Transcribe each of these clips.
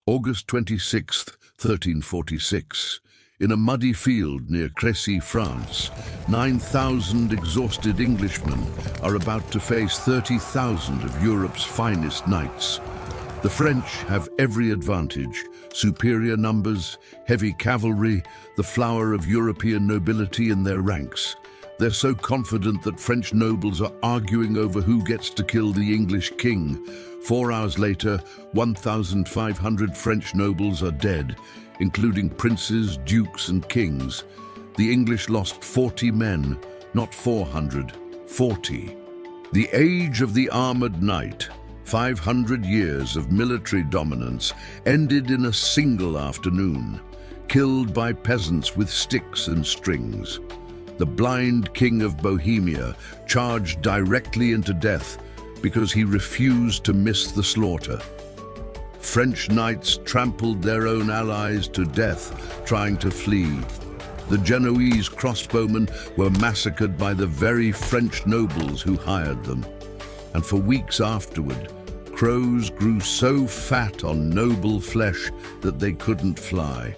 August 26, 1346. In a muddy field near Crécy, France, 9,000 exhausted Englishmen are about to face 30,000 of Europe's finest knights. The French have every advantage: superior numbers, heavy cavalry, the flower of European nobility in their ranks. They're so confident that French nobles are arguing over who gets to kill the English king. 4 hours later, 1,500 French nobles are dead, including princes, dukes, and kings. The English lost 40 men, not 400, 40. The age of the armored knight, 500 years of military dominance, ended in a single afternoon, killed by peasants with sticks and strings. The blind king of Bohemia charged directly into death because he refused to miss the slaughter. French knights trampled their own allies to death trying to flee. The Genoese crossbowmen were massacred by the very French nobles who hired them. And for weeks afterward, crows grew so fat on noble flesh that they couldn't fly.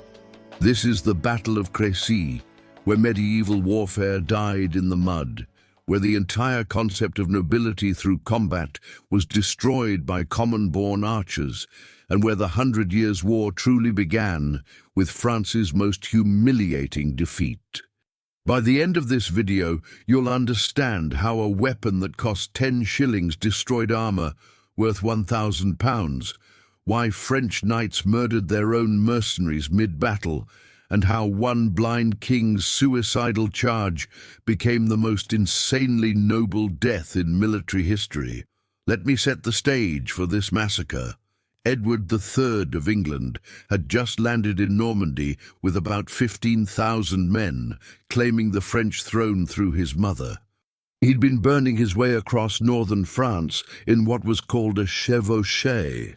This is the Battle of Crécy, where medieval warfare died in the mud, where the entire concept of nobility through combat was destroyed by common-born archers, and where the 100 Years' War truly began with France's most humiliating defeat. By the end of this video, you'll understand how a weapon that cost 10 shillings destroyed armor worth £1,000, why French knights murdered their own mercenaries mid-battle, and how one blind king's suicidal charge became the most insanely noble death in military history. Let me set the stage for this massacre. Edward III of England had just landed in Normandy with about 15,000 men, claiming the French throne through his mother. He'd been burning his way across northern France in what was called a chevauchée,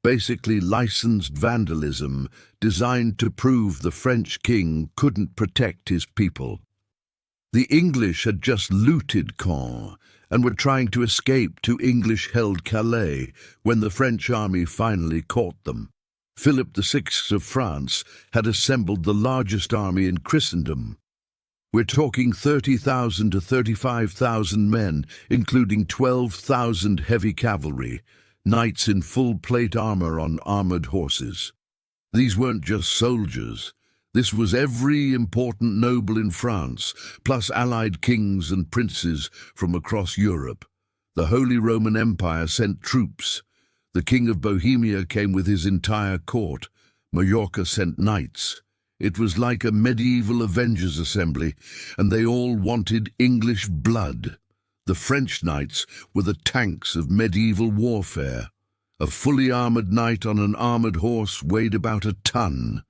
basically licensed vandalism designed to prove the French king couldn't protect his people. The English had just looted Caen and were trying to escape to English-held Calais when the French army finally caught them. Philip VI of France had assembled the largest army in Christendom. We're talking 30,000 to 35,000 men, including 12,000 heavy cavalry, knights in full plate armor on armored horses. These weren't just soldiers. This was every important noble in France, plus allied kings and princes from across Europe. The Holy Roman Empire sent troops. The King of Bohemia came with his entire court. Majorca sent knights. It was like a medieval Avengers assembly, and they all wanted English blood. The French knights were the tanks of medieval warfare. A fully armored knight on an armored horse weighed about a ton.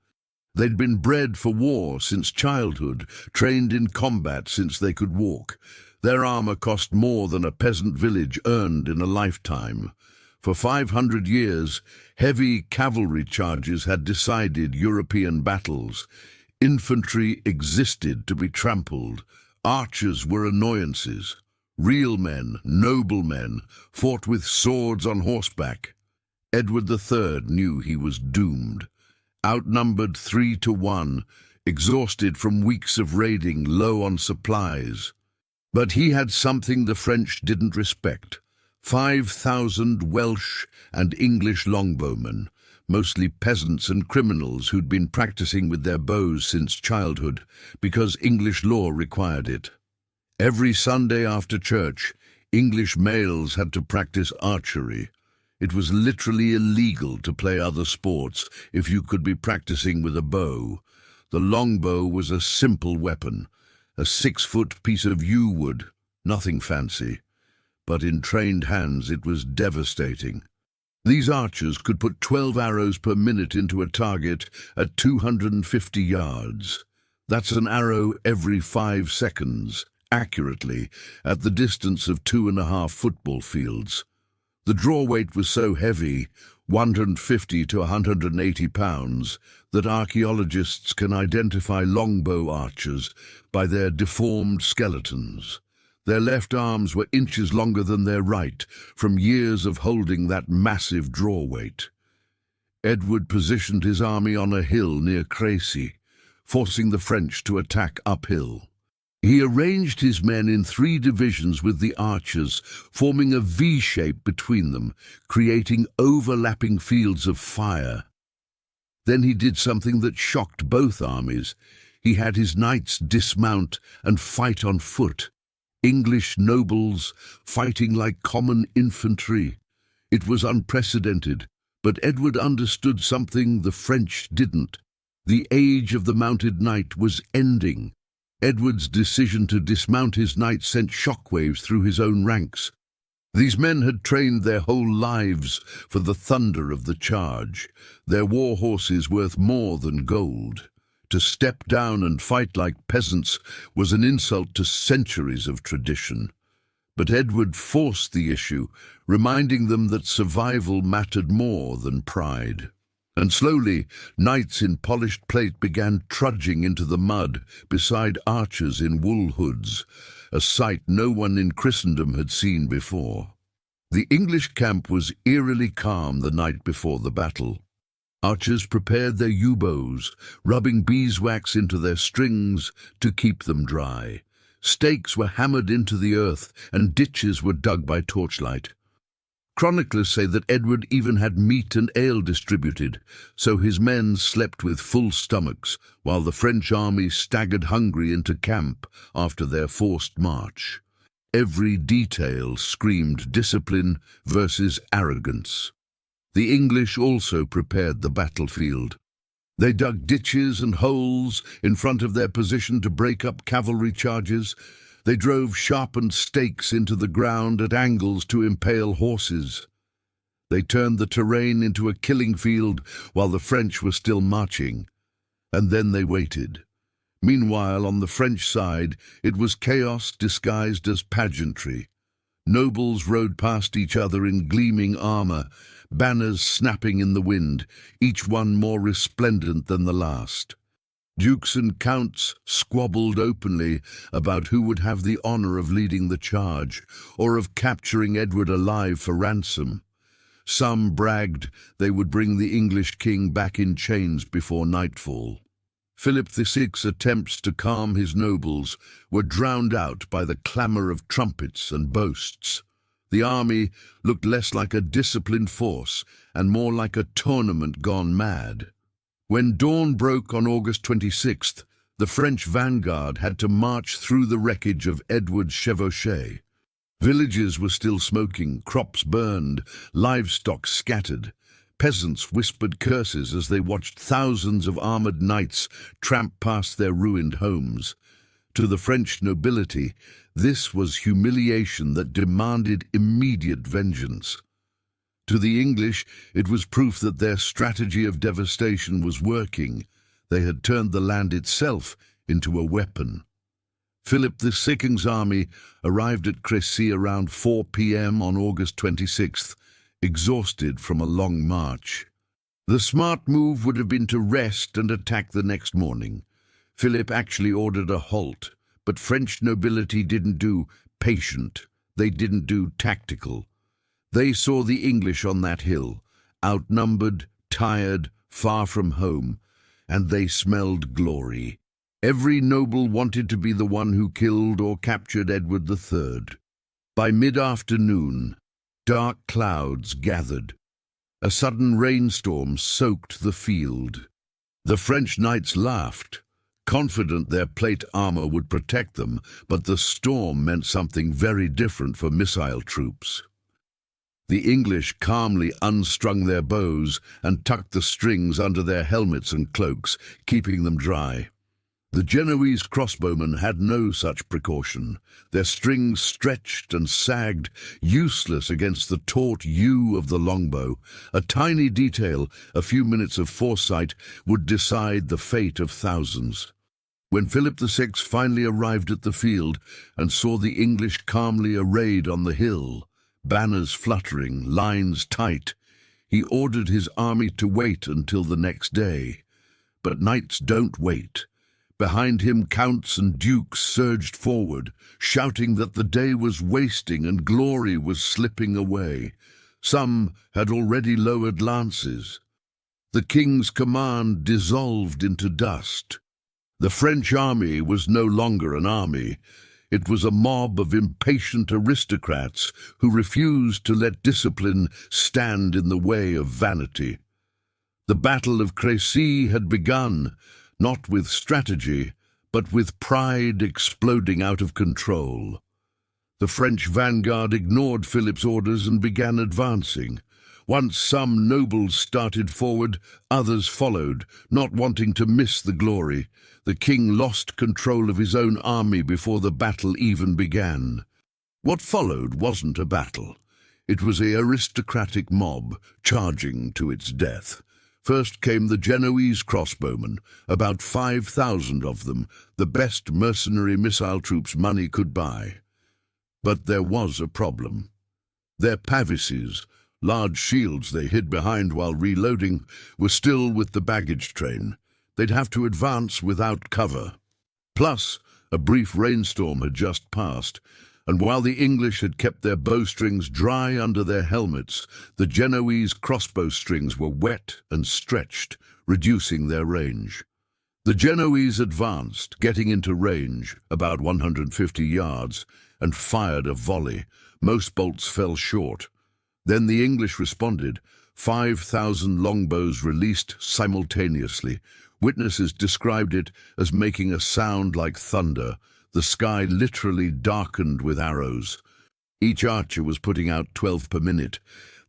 They'd been bred for war since childhood, trained in combat since they could walk. Their armor cost more than a peasant village earned in a lifetime. For 500 years, heavy cavalry charges had decided European battles. Infantry existed to be trampled. Archers were annoyances. Real men, noble men, fought with swords on horseback. Edward III knew he was doomed. Outnumbered 3 to 1, exhausted from weeks of raiding, low on supplies. But he had something the French didn't respect: 5,000 Welsh and English longbowmen, mostly peasants and criminals who'd been practicing with their bows since childhood, because English law required it. Every Sunday after church, English males had to practice archery. It was literally illegal to play other sports if you could be practicing with a bow. The longbow was a simple weapon, a 6-foot piece of yew wood, nothing fancy. But in trained hands it was devastating. These archers could put 12 arrows per minute into a target at 250 yards. That's an arrow every 5 seconds, accurately, at the distance of 2.5 football fields. The draw weight was so heavy, 150 to 180 pounds, that archaeologists can identify longbow archers by their deformed skeletons. Their left arms were inches longer than their right, from years of holding that massive draw weight. Edward positioned his army on a hill near Crécy, forcing the French to attack uphill. He arranged his men in 3 divisions with the archers, forming a V-shape between them, creating overlapping fields of fire. Then he did something that shocked both armies. He had his knights dismount and fight on foot. English nobles fighting like common infantry. It was unprecedented, but Edward understood something the French didn't. The age of the mounted knight was ending. Edward's decision to dismount his knights sent shockwaves through his own ranks. These men had trained their whole lives for the thunder of the charge, their war horses worth more than gold. To step down and fight like peasants was an insult to centuries of tradition. But Edward forced the issue, reminding them that survival mattered more than pride. And slowly, knights in polished plate began trudging into the mud beside archers in wool hoods, a sight no one in Christendom had seen before. The English camp was eerily calm the night before the battle. Archers prepared their yew bows, rubbing beeswax into their strings to keep them dry. Stakes were hammered into the earth, and ditches were dug by torchlight. Chroniclers say that Edward even had meat and ale distributed, so his men slept with full stomachs, while the French army staggered hungry into camp after their forced march. Every detail screamed discipline versus arrogance. The English also prepared the battlefield. They dug ditches and holes in front of their position to break up cavalry charges. They drove sharpened stakes into the ground at angles to impale horses. They turned the terrain into a killing field while the French were still marching. And then they waited. Meanwhile, on the French side, it was chaos disguised as pageantry. Nobles rode past each other in gleaming armor, banners snapping in the wind, each one more resplendent than the last. Dukes and counts squabbled openly about who would have the honor of leading the charge, or of capturing Edward alive for ransom. Some bragged they would bring the English king back in chains before nightfall. Philip VI's attempts to calm his nobles were drowned out by the clamor of trumpets and boasts. The army looked less like a disciplined force and more like a tournament gone mad. When dawn broke on August 26th, the French vanguard had to march through the wreckage of Edward's chevauchée. Villages were still smoking, crops burned, livestock scattered. Peasants whispered curses as they watched thousands of armored knights tramp past their ruined homes. To the French nobility, this was humiliation that demanded immediate vengeance. To the English, it was proof that their strategy of devastation was working. They had turned the land itself into a weapon. Philip II's army arrived at Crécy around 4 p.m. on August 26th, exhausted from a long march. The smart move would have been to rest and attack the next morning. Philip actually ordered a halt, but French nobility didn't do patient, they didn't do tactical. They saw the English on that hill, outnumbered, tired, far from home, and they smelled glory. Every noble wanted to be the one who killed or captured Edward III. By mid-afternoon, dark clouds gathered. A sudden rainstorm soaked the field. The French knights laughed, confident their plate armor would protect them, but the storm meant something very different for missile troops. The English calmly unstrung their bows and tucked the strings under their helmets and cloaks, keeping them dry. The Genoese crossbowmen had no such precaution. Their strings stretched and sagged, useless against the taut yew of the longbow. A tiny detail, a few minutes of foresight, would decide the fate of thousands. When Philip VI finally arrived at the field and saw the English calmly arrayed on the hill, banners fluttering, lines tight, he ordered his army to wait until the next day. But knights don't wait. Behind him, counts and dukes surged forward, shouting that the day was wasting and glory was slipping away. Some had already lowered lances. The king's command dissolved into dust. The French army was no longer an army. It was a mob of impatient aristocrats who refused to let discipline stand in the way of vanity. The Battle of Crécy had begun, not with strategy, but with pride exploding out of control. The French vanguard ignored Philip's orders and began advancing. Once some nobles started forward, others followed, not wanting to miss the glory. The king lost control of his own army before the battle even began. What followed wasn't a battle. It was an aristocratic mob charging to its death. First came the Genoese crossbowmen, about 5,000 of them, the best mercenary missile troops money could buy. But there was a problem. Their pavises, large shields they hid behind while reloading, were still with the baggage train. They'd have to advance without cover. Plus, a brief rainstorm had just passed, and while the English had kept their bowstrings dry under their helmets, the Genoese crossbow strings were wet and stretched, reducing their range. The Genoese advanced, getting into range, about 150 yards, and fired a volley. Most bolts fell short. Then the English responded, 5,000 longbows released simultaneously. Witnesses described it as making a sound like thunder. The sky literally darkened with arrows. Each archer was putting out 12 per minute.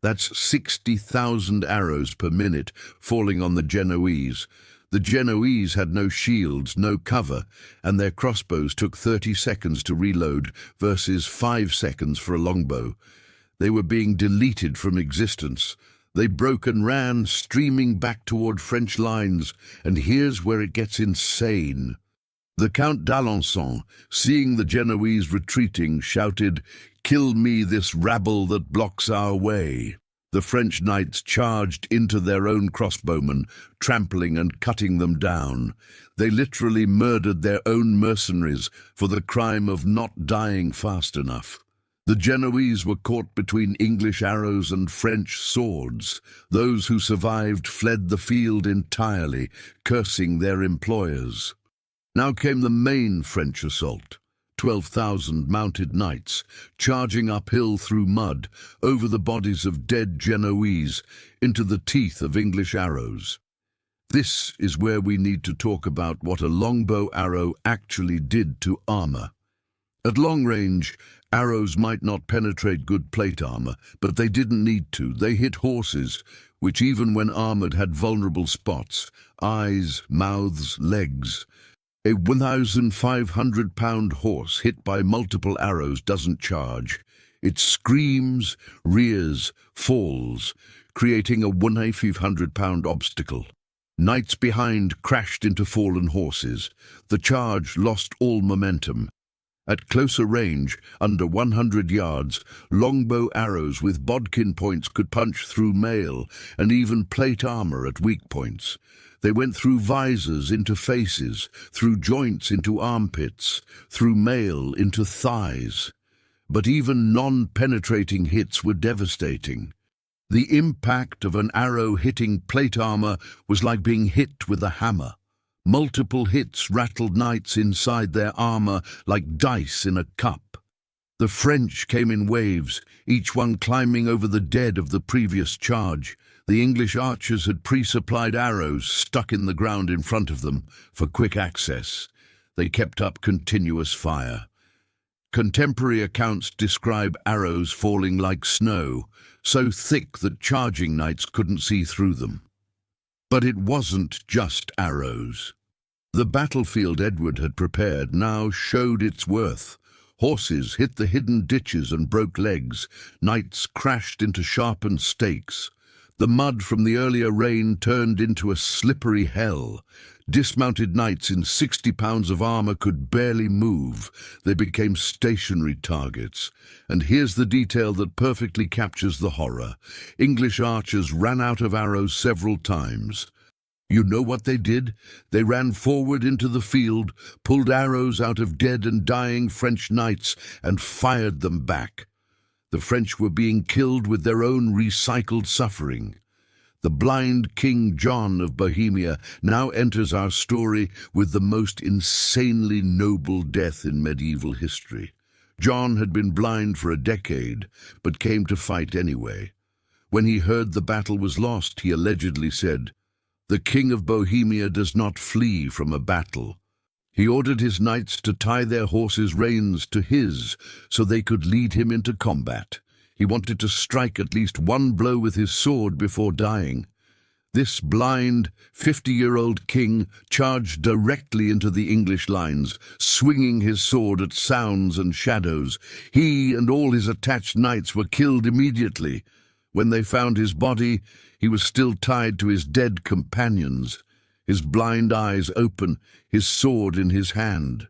That's 60,000 arrows per minute falling on the Genoese. The Genoese had no shields, no cover, and their crossbows took 30 seconds to reload versus 5 seconds for a longbow. They were being deleted from existence. They broke and ran, streaming back toward French lines, and here's where it gets insane. The Count d'Alençon, seeing the Genoese retreating, shouted, "Kill me this rabble that blocks our way." The French knights charged into their own crossbowmen, trampling and cutting them down. They literally murdered their own mercenaries for the crime of not dying fast enough. The Genoese were caught between English arrows and French swords. Those who survived fled the field entirely, cursing their employers. Now came the main French assault. 12,000 mounted knights, charging uphill through mud, over the bodies of dead Genoese, into the teeth of English arrows. This is where we need to talk about what a longbow arrow actually did to armor. At long range, arrows might not penetrate good plate armor, but they didn't need to. They hit horses, which even when armored had vulnerable spots: eyes, mouths, legs. A 1,500-pound horse hit by multiple arrows doesn't charge. It screams, rears, falls, creating a 1,500-pound obstacle. Knights behind crashed into fallen horses. The charge lost all momentum. At closer range, under 100 yards, longbow arrows with bodkin points could punch through mail and even plate armor at weak points. They went through visors into faces, through joints into armpits, through mail into thighs. But even non-penetrating hits were devastating. The impact of an arrow hitting plate armor was like being hit with a hammer. Multiple hits rattled knights inside their armor like dice in a cup. The French came in waves, each one climbing over the dead of the previous charge. The English archers had pre-supplied arrows stuck in the ground in front of them for quick access. They kept up continuous fire. Contemporary accounts describe arrows falling like snow, so thick that charging knights couldn't see through them. But it wasn't just arrows. The battlefield Edward had prepared now showed its worth. Horses hit the hidden ditches and broke legs. Knights crashed into sharpened stakes. The mud from the earlier rain turned into a slippery hell. Dismounted knights in 60 pounds of armor could barely move. They became stationary targets. And here's the detail that perfectly captures the horror. English archers ran out of arrows several times. You know what they did? They ran forward into the field, pulled arrows out of dead and dying French knights, and fired them back. The French were being killed with their own recycled suffering. The blind King John of Bohemia now enters our story with the most insanely noble death in medieval history. John had been blind for a decade, but came to fight anyway. When he heard the battle was lost, he allegedly said, "The King of Bohemia does not flee from a battle." He ordered his knights to tie their horses' reins to his so they could lead him into combat. He wanted to strike at least one blow with his sword before dying. This blind, 50-year-old king charged directly into the English lines, swinging his sword at sounds and shadows. He and all his attached knights were killed immediately. When they found his body, he was still tied to his dead companions, his blind eyes open, his sword in his hand.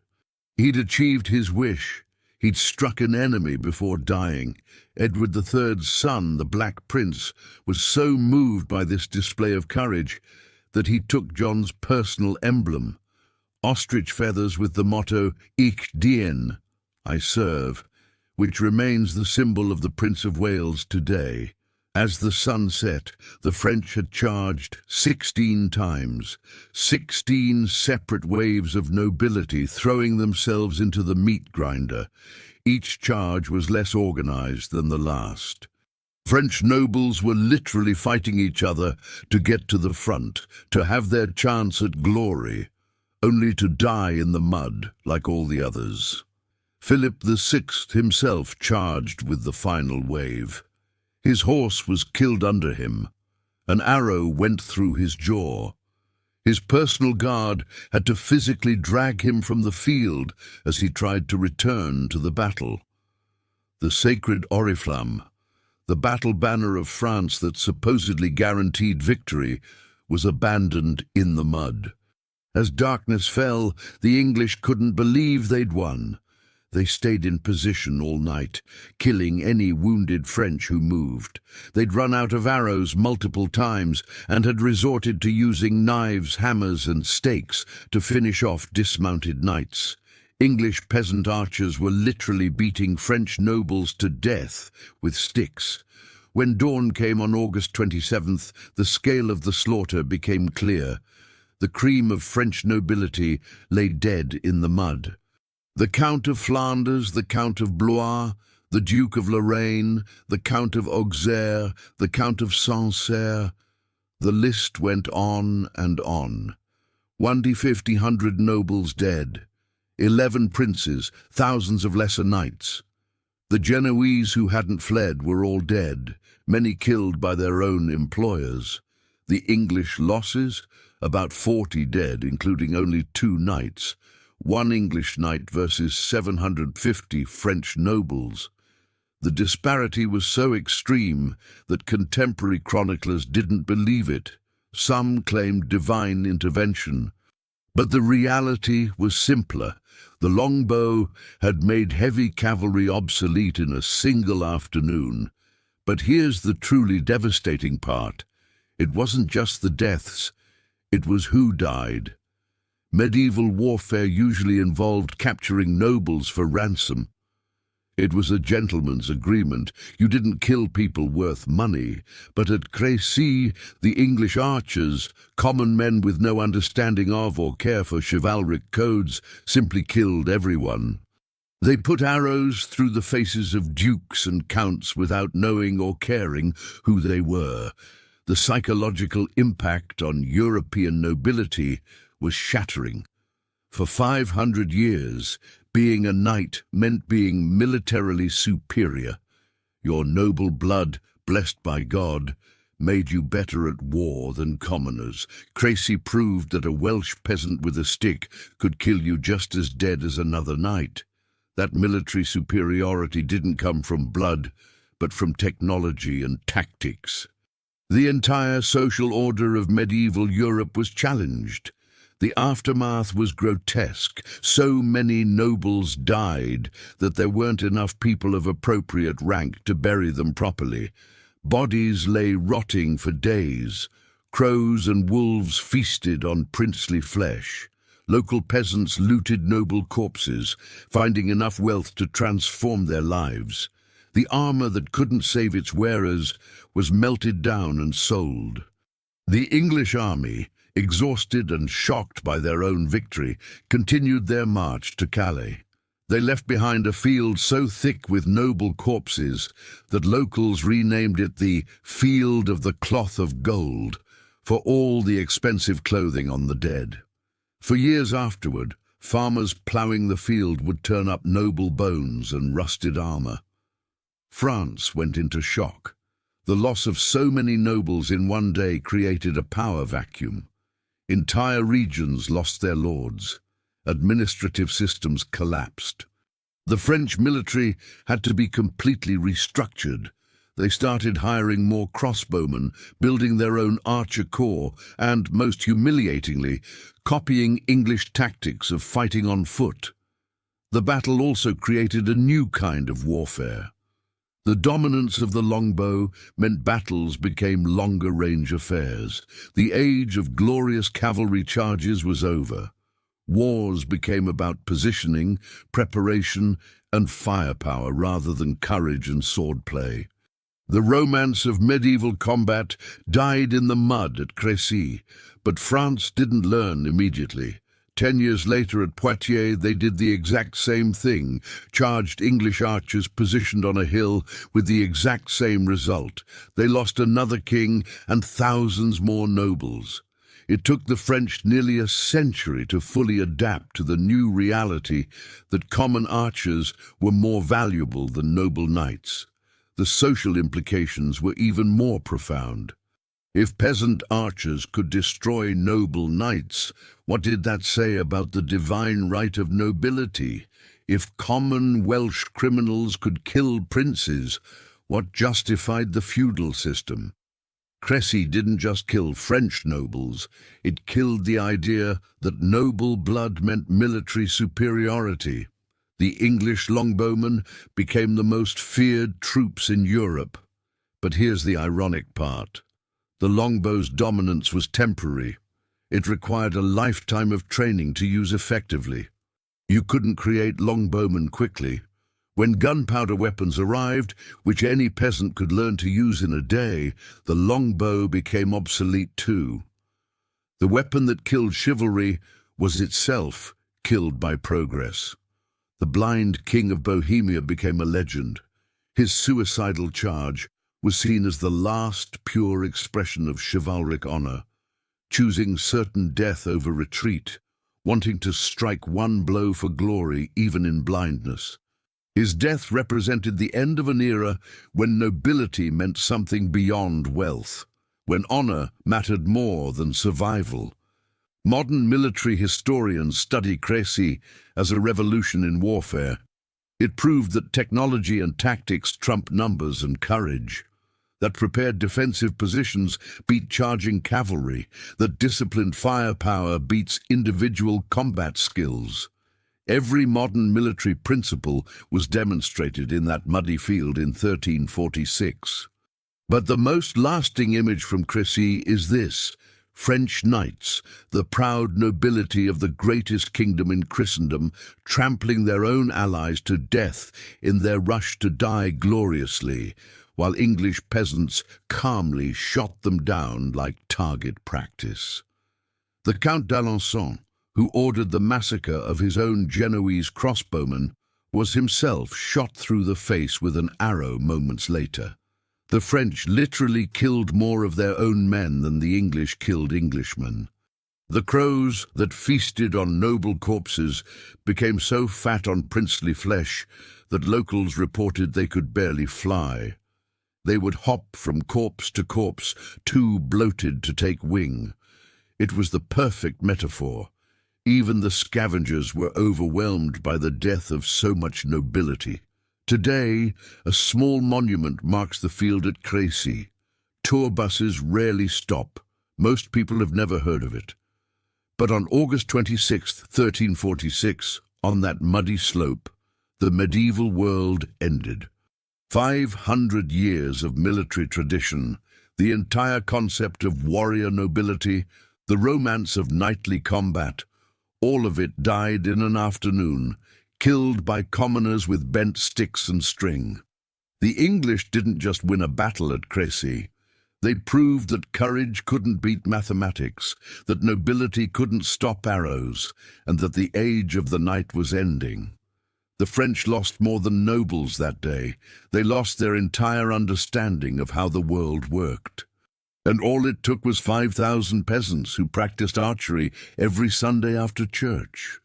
He'd achieved his wish. He'd struck an enemy before dying. Edward III's son, the Black Prince, was so moved by this display of courage that he took John's personal emblem, ostrich feathers with the motto Ich dien, I serve, which remains the symbol of the Prince of Wales today. As the sun set, the French had charged 16 times, 16 separate waves of nobility throwing themselves into the meat grinder. Each charge was less organized than the last. French nobles were literally fighting each other to get to the front, to have their chance at glory, only to die in the mud like all the others. Philip VI himself charged with the final wave. His horse was killed under him. An arrow went through his jaw. His personal guard had to physically drag him from the field as he tried to return to the battle. The sacred oriflamme, the battle banner of France that supposedly guaranteed victory, was abandoned in the mud. As darkness fell, the English couldn't believe they'd won. They stayed in position all night, killing any wounded French who moved. They'd run out of arrows multiple times and had resorted to using knives, hammers and stakes to finish off dismounted knights. English peasant archers were literally beating French nobles to death with sticks. When dawn came on August 27th, the scale of the slaughter became clear. The cream of French nobility lay dead in the mud. The Count of Flanders, the Count of Blois, the Duke of Lorraine, the Count of Auxerre, the Count of Sancerre. The list went on and on. 150 nobles dead, 11 princes, thousands of lesser knights. The Genoese who hadn't fled were all dead, many killed by their own employers. The English losses? About 40 dead, including only 2 knights. 1 English knight versus 750 French nobles. The disparity was so extreme that contemporary chroniclers didn't believe it. Some claimed divine intervention. But the reality was simpler. The longbow had made heavy cavalry obsolete in a single afternoon. But here's the truly devastating part. It wasn't just the deaths, it was who died. Medieval warfare usually involved capturing nobles for ransom. It was a gentleman's agreement. You didn't kill people worth money. But at Crécy, the English archers, common men with no understanding of or care for chivalric codes, simply killed everyone. They put arrows through the faces of dukes and counts without knowing or caring who they were. The psychological impact on European nobility was shattering. For 500 years, being a knight meant being militarily superior. Your noble blood, blessed by God, made you better at war than commoners. Crécy proved that a Welsh peasant with a stick could kill you just as dead as another knight. That military superiority didn't come from blood, but from technology and tactics. The entire social order of medieval Europe was challenged. The aftermath was grotesque. So many nobles died that there weren't enough people of appropriate rank to bury them properly. Bodies lay rotting for days. Crows and wolves feasted on princely flesh. Local peasants looted noble corpses, finding enough wealth to transform their lives. The armor that couldn't save its wearers was melted down and sold. The English army, exhausted and shocked by their own victory, continued their march to Calais. They left behind a field so thick with noble corpses that locals renamed it the Field of the Cloth of Gold, for all the expensive clothing on the dead. For years afterward, farmers ploughing the field would turn up noble bones and rusted armor. France went into shock. The loss of so many nobles in one day created a power vacuum. Entire regions lost their lords. Administrative systems collapsed. The French military had to be completely restructured. They started hiring more crossbowmen, building their own archer corps, and, most humiliatingly, copying English tactics of fighting on foot. The battle also created a new kind of warfare. The dominance of the longbow meant battles became longer-range affairs. The age of glorious cavalry charges was over. Wars became about positioning, preparation, and firepower rather than courage and swordplay. The romance of medieval combat died in the mud at Crécy, but France didn't learn immediately. 10 years later at Poitiers, they did the exact same thing, charged English archers positioned on a hill with the exact same result. They lost another king and thousands more nobles. It took the French nearly a century to fully adapt to the new reality that common archers were more valuable than noble knights. The social implications were even more profound. If peasant archers could destroy noble knights, what did that say about the divine right of nobility? If common Welsh criminals could kill princes, what justified the feudal system? Crécy didn't just kill French nobles, it killed the idea that noble blood meant military superiority. The English longbowmen became the most feared troops in Europe. But here's the ironic part. The longbow's dominance was temporary. It required a lifetime of training to use effectively. You couldn't create longbowmen quickly. When gunpowder weapons arrived, which any peasant could learn to use in a day, the longbow became obsolete too. The weapon that killed chivalry was itself killed by progress. The blind king of Bohemia became a legend. His suicidal charge was seen as the last pure expression of chivalric honor, choosing certain death over retreat, wanting to strike one blow for glory even in blindness. His death represented the end of an era when nobility meant something beyond wealth, when honor mattered more than survival. Modern military historians study Crécy as a revolution in warfare. It proved that technology and tactics trump numbers and courage, that prepared defensive positions beat charging cavalry, that disciplined firepower beats individual combat skills. Every modern military principle was demonstrated in that muddy field in 1346. But the most lasting image from Crécy is this: French knights, the proud nobility of the greatest kingdom in Christendom, trampling their own allies to death in their rush to die gloriously, while English peasants calmly shot them down like target practice. The Count d'Alençon, who ordered the massacre of his own Genoese crossbowmen, was himself shot through the face with an arrow moments later. The French literally killed more of their own men than the English killed Englishmen. The crows that feasted on noble corpses became so fat on princely flesh that locals reported they could barely fly. They would hop from corpse to corpse, too bloated to take wing. It was the perfect metaphor. Even the scavengers were overwhelmed by the death of so much nobility. Today, a small monument marks the field at Crécy. Tour buses rarely stop. Most people have never heard of it. But on August 26, 1346, on that muddy slope, the medieval world ended. 500 years of military tradition, the entire concept of warrior nobility, the romance of knightly combat, all of it died in an afternoon, killed by commoners with bent sticks and string. The English didn't just win a battle at Crécy. They proved that courage couldn't beat mathematics, that nobility couldn't stop arrows, and that the age of the knight was ending. The French lost more than nobles that day. They lost their entire understanding of how the world worked. And all it took was 5,000 peasants who practiced archery every Sunday after church.